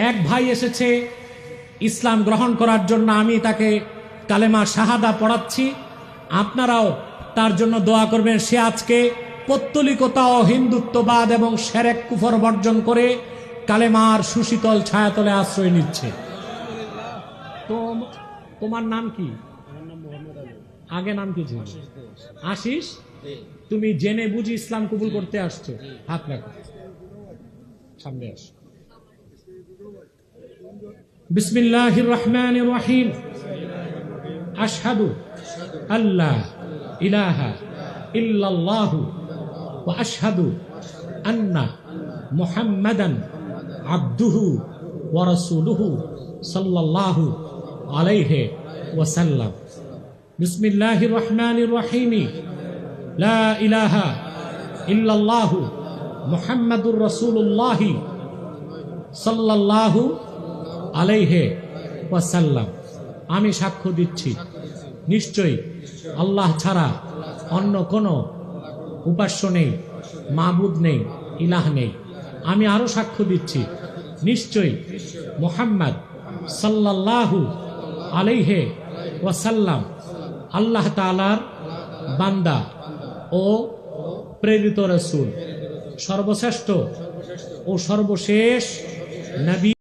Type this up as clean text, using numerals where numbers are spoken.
এক ভাই এসেছে ইসলাম গ্রহণ করার জন্য, আমি তাকে কালেমা শাহাদা পড়াচ্ছি, আপনারাও তার জন্য দোয়া করবেন। সে আজকে পৌত্তলিকতা ও হিন্দুত্ববাদ এবং শিরক কুফর বর্জন করে কালেমার সুশীতল ছায়াতলে আশ্রয় নিচ্ছে। তো তোমার নাম কি? আগে নাম কি ছিল? আশিস। তুমি জেনে বুঝি ইসলাম কবুল করতে আসছো? হাত রাখো, সামনে আসো। বিসমিল্লাহির রহমানির রহিম। আশহাদু আল্লা ইলাহা ইল্লাল্লাহু ওয়া আশহাদু আন্না মুহাম্মাদান আবদুহু ওয়া রাসূলুহু সাল্লাল্লাহু আলাইহি ওয়াসাল্লাম। বিসমিল্লাহির রহমানির রহিম। লা ইলাহা ইল্লাল্লাহু মুহাম্মাদুর রাসূলুল্লাহ সাল্লাল্লাহু আলাইহি ওয়াসাল্লাম। আমি সাক্ষ্য দিচ্ছি নিশ্চয়ই আল্লাহ ছাড়া অন্য কোনো উপাস্য নেই, মাবুদ নেই, ইলাহ নেই। আমি আরো সাক্ষ্য দিচ্ছি নিশ্চয়ই মুহাম্মদ সাল্লাল্লাহু আলাইহি ওয়াসাল্লাম আল্লাহ তাআলার বান্দা ও প্রেরিত রাসূল, সর্বশ্রেষ্ঠ ও সর্বশেষ নবী